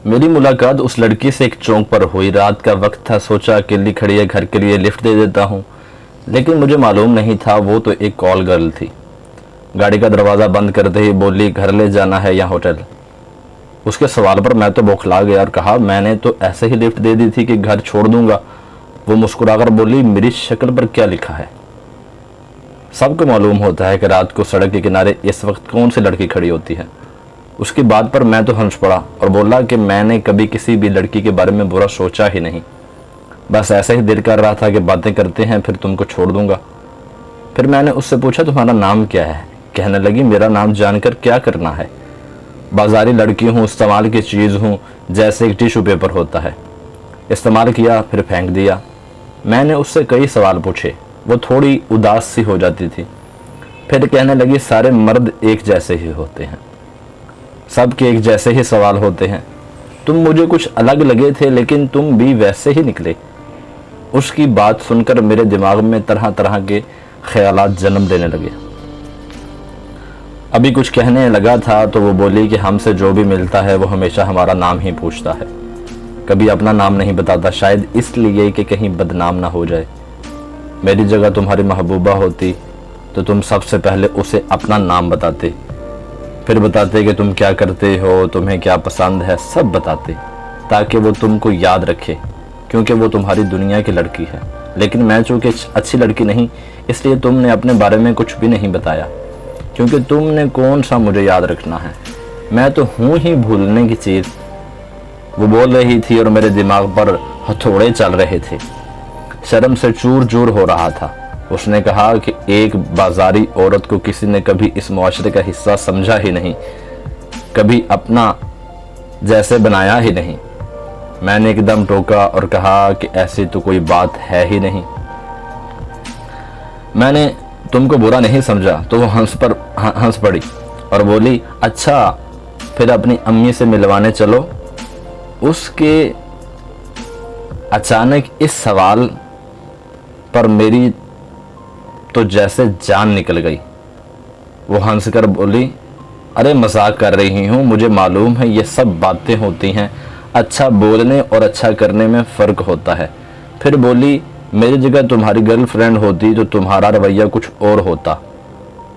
मेरी मुलाकात उस लड़की से एक चौक पर हुई। रात का वक्त था, सोचा अकेली खड़ी है, घर के लिए लिफ्ट दे देता हूँ। लेकिन मुझे मालूम नहीं था वो तो एक कॉल गर्ल थी। गाड़ी का दरवाज़ा बंद करते ही बोली, घर ले जाना है या होटल। उसके सवाल पर मैं तो बौखला गया और कहा, मैंने तो ऐसे ही लिफ्ट दे दी थी कि घर छोड़ दूंगा। वो मुस्कुराकर बोली, मेरी शक्ल पर क्या लिखा है? सबको मालूम होता है कि रात को सड़क के किनारे इस वक्त कौन सी लड़की खड़ी होती है। उसकी बात पर मैं तो हंस पड़ा और बोला कि मैंने कभी किसी भी लड़की के बारे में बुरा सोचा ही नहीं, बस ऐसे ही दिल कर रहा था कि बातें करते हैं फिर तुमको छोड़ दूंगा। फिर मैंने उससे पूछा, तुम्हारा नाम क्या है? कहने लगी, मेरा नाम जानकर क्या करना है? बाजारी लड़की हूँ, इस्तेमाल की चीज़ हूँ, जैसे एक टिश्यू पेपर होता है। इस्तेमाल किया फिर फेंक दिया। मैंने उससे कई सवाल पूछे, वो थोड़ी उदास सी हो जाती थी। फिर कहने लगी, सारे मर्द एक जैसे ही होते हैं, सबके एक जैसे ही सवाल होते हैं। तुम मुझे कुछ अलग लगे थे लेकिन तुम भी वैसे ही निकले। उसकी बात सुनकर मेरे दिमाग में तरह तरह के ख्यालात जन्म देने लगे। अभी कुछ कहने लगा था तो वो बोली कि हमसे जो भी मिलता है वो हमेशा हमारा नाम ही पूछता है, कभी अपना नाम नहीं बताता, शायद इसलिए कि कहीं बदनाम ना हो जाए। मेरी जगह तुम्हारी महबूबा होती तो तुम सबसे पहले उसे अपना नाम बताते, फिर बताते कि तुम क्या करते हो, तुम्हें क्या पसंद है, सब बताते ताकि वो तुमको याद रखे, क्योंकि वो तुम्हारी दुनिया की लड़की है। लेकिन मैं चूँकि अच्छी लड़की नहीं, इसलिए तुमने अपने बारे में कुछ भी नहीं बताया, क्योंकि तुमने कौन सा मुझे याद रखना है, मैं तो हूँ ही भूलने की चीज़। वो बोल रही थी और मेरे दिमाग पर हथौड़े चल रहे थे। शर्म से चूर चूर हो रहा था। उसने कहा कि एक बाजारी औरत को किसी ने कभी इस मुआशरे का हिस्सा समझा ही नहीं, कभी अपना जैसे बनाया ही नहीं। मैंने एकदम टोका और कहा कि ऐसी तो कोई बात है ही नहीं, मैंने तुमको बुरा नहीं समझा। तो वो हंस पड़ी और बोली, अच्छा फिर अपनी अम्मी से मिलवाने चलो। उसके अचानक इस सवाल पर मेरी तो जैसे जान निकल गई। वो हंसकर बोली, अरे मजाक कर रही हूँ, मुझे मालूम है ये सब बातें होती हैं, अच्छा बोलने और अच्छा करने में फ़र्क होता है। फिर बोली, मेरी जगह तुम्हारी गर्लफ्रेंड होती तो तुम्हारा रवैया कुछ और होता,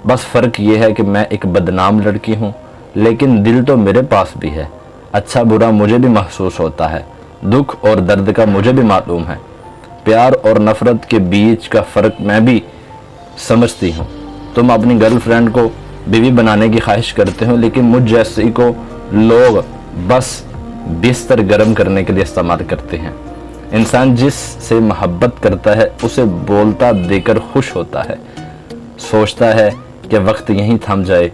बस फ़र्क ये है कि मैं एक बदनाम लड़की हूँ, लेकिन दिल तो मेरे पास भी है। अच्छा बुरा मुझे भी महसूस होता है, दुख और दर्द का मुझे भी मालूम है, प्यार और नफ़रत के बीच का फ़र्क मैं भी समझती हूँ। तुम अपनी गर्लफ्रेंड को बीवी बनाने की ख्वाहिश करते हो, लेकिन मुझ जैसी को लोग बस बिस्तर गर्म करने के लिए इस्तेमाल करते हैं। इंसान जिससे मोहब्बत करता है उसे बोलता देकर खुश होता है, सोचता है कि वक्त यहीं थम जाए,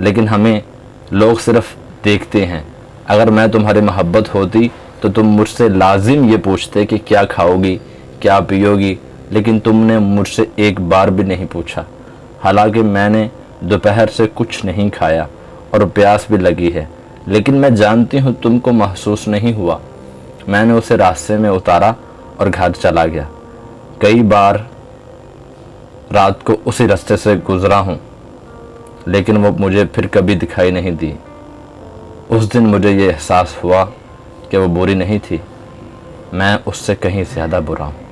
लेकिन हमें लोग सिर्फ देखते हैं। अगर मैं तुम्हारी मोहब्बत होती तो तुम मुझसे लाजिम ये पूछते कि क्या खाओगी, क्या पियोगी, लेकिन तुमने मुझसे एक बार भी नहीं पूछा। हालांकि मैंने दोपहर से कुछ नहीं खाया और प्यास भी लगी है, लेकिन मैं जानती हूँ तुमको महसूस नहीं हुआ। मैंने उसे रास्ते में उतारा और घर चला गया। कई बार रात को उसी रास्ते से गुजरा हूँ, लेकिन वो मुझे फिर कभी दिखाई नहीं दी। उस दिन मुझे ये एहसास हुआ कि वो बुरी नहीं थी, मैं उससे कहीं ज़्यादा बुरा हूँ।